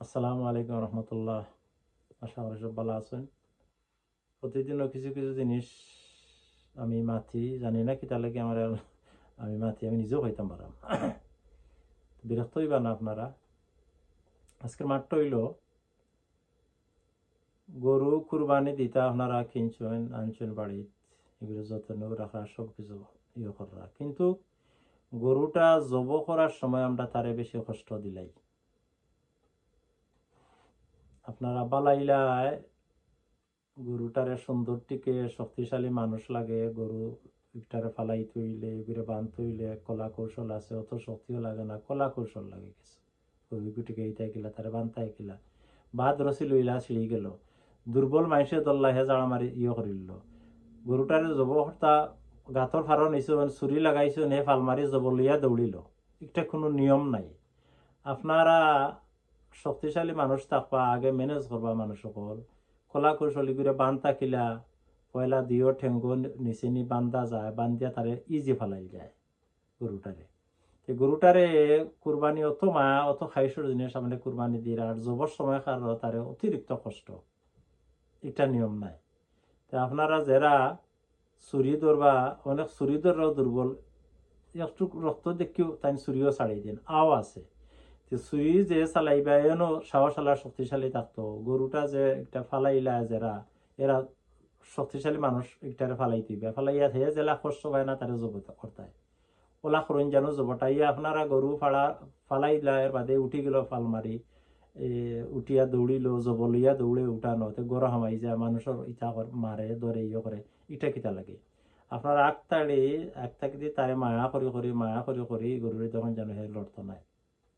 আসসালামু আলাইকুম রহমতুল্লাহ। আশা করি সব ভালো আছেন। প্রতিদিনও কিছু কিছু জিনিস আমি মাথি জানি না কিতা লাগে আমার আমি মাথি আমি নিজেও খাইতাম পারাম। বিরক্ত হইবা না আপনারা। আজকের মাঠটা হইল গরু কুরবানি দিতা আপনারা কিনছেন আনছেন বাড়ি, এগুলো যত্ন রাখা সব কিছু করা, কিন্তু গরুটা জব করার সময় আমরা তারে বেশি কষ্ট দিলাই। আপনারা বালাইলায় গরুটারে সুন্দর টিকে শক্তিশালী মানুষ লাগে, গরু একটারে ফালাই তৈলে এগুলো বান তৈলে কলা কৌশল আছে, অত শক্তিও লাগে না, কলা কৌশল লাগে কিছু। গরুটিকে এইটাই কিলা তারে বান্তাই কিলা বাদ রসি লইলা ছিঁড়ি গেল, দুর্বল মানুষে দল্লা হে জাড়া মারি করিল। গরুটারে জব হর্তা গাতর ফারো নিছো চুরি লাগাইছো নে ফাল মারি জব লইয়া দৌড়িল, একটা কোনো নিয়ম নাই। আপনারা শক্তিশালী মানুষ থাকবা, আগে ম্যানেজ করবা মানুষ সকল কলা কৌশলী করে বান থাকিলা পয়লা দিও ঠেঙ্গো নিচে নি বান্ধা যায়, বান্ধিয়া তারে ইজি ফালাই যায় গরুটারে। গরুটারে কুরবানি অত মায়া অত খাইসর জিনিস সামনে কুরবানি দিয়ে আর জবর সময় কার তারে অতিরিক্ত কষ্ট, এটা নিয়ম নাই। তা আপনারা যারা চুরি ধরবা, অনেক চুরি ধরাও দুর্বল, একটু রক্ত দেখিও তাই চুরিও ছাড়ি দিন আও আছে। চুরি যে চালাইবা এনো সাহসালা শক্তিশালী থাকতো, গরুটা যে একটা ফালাইলা যারা এরা শক্তিশালী মানুষ একটারে ফালাই দিবে, ফালাইয়া হে জেলা কষ্ট পায় না তারে জব করতায় ওলা করুন যেন জবটাইয়া আপনারা গরু ফালাইলা এর বাদে উঠি গেল ফাল মারি উঠিয়া দৌড়িল জব লইয়া দৌড়ে উঠানো গড় হামাই যায় মানুষের ইটা মারে ধরে করে, ইটা কিতা লাগে। আপনার আগ থাকি তারে মায়া করি গরুরে তখন যেন হে লড়তো নাই,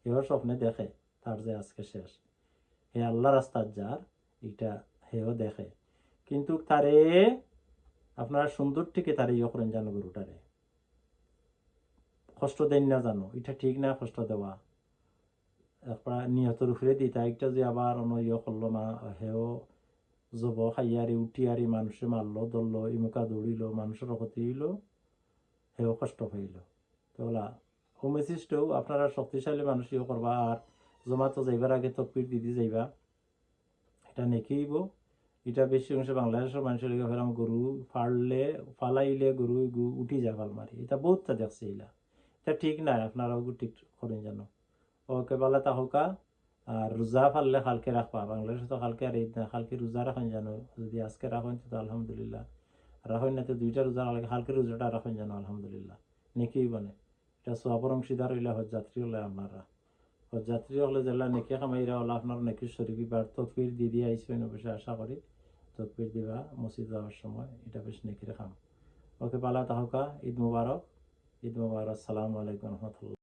হেও স্বপ্নে দেখে তার যে আজকে শেষ, হে আল্লাহ রাস্তার যার এটা হেও দেখে, কিন্তু তারে আপনারা সুন্দর থেকে তারে করেন জানো গরুটারে কষ্ট দেন না জানো, এটা ঠিক না কষ্ট দেওয়া। আপনার নিহতর উপরে দিতা একটা যে আবার অন্য করলো মা হেও জব খাইয়ারি উঠিয়ারি মানুষে মারলো ধরলো ইমুকা দৌড়িল মানুষের ক্ষতি হইল, হেও কষ্ট হইল। তোলা হোমেসিস্টেও আপনারা শক্তিশালী মানুষ করবা, আর জমাতো যাইবার আগে তকবির দিদি যাইবা, এটা নেকিব। এটা বেশি অংশ বাংলাদেশের মানুষের ফেরাম গরু ফালাইলে গরু উঠি যায় ফাল মারি, এটা বহুতটা দেখছে এলা, এটা ঠিক নাই। আপনারাও ঠিক করেন জানো ওকে বলা তাহকা। আর রোজা ফাললে খালকে রাখবা, বাংলাদেশে তো খালকে আর ঈদ না, খালকে রোজা রাখেন জানো, যদি আজকে রাখেন তো আলহামদুলিল্লাহ, রাখেন না তো দুইটা রোজা খালকে রোজাটা রাখেন জানো আলহামদুলিল্লাহ নেকি বনে। এটা সোয়াবর অংশীদার হইলে হজযাত্রী হলে আপনারা হজযাত্রী হলে জেলা নেকি খামাইরা হলে আপনার নেকি শরীফি বার তকবির দিয়ে দিয়ে আইসবেন অবশ্যই আশা করি, তকবির দিবা মসজিদ যাওয়ার সময়, এটা বেশ নেকির খাম। ওকে পালা তাহকা। ঈদ মুবারক, ঈদ মুবারক, আসসালামু আলাইকুম রহমতুল্লাহ।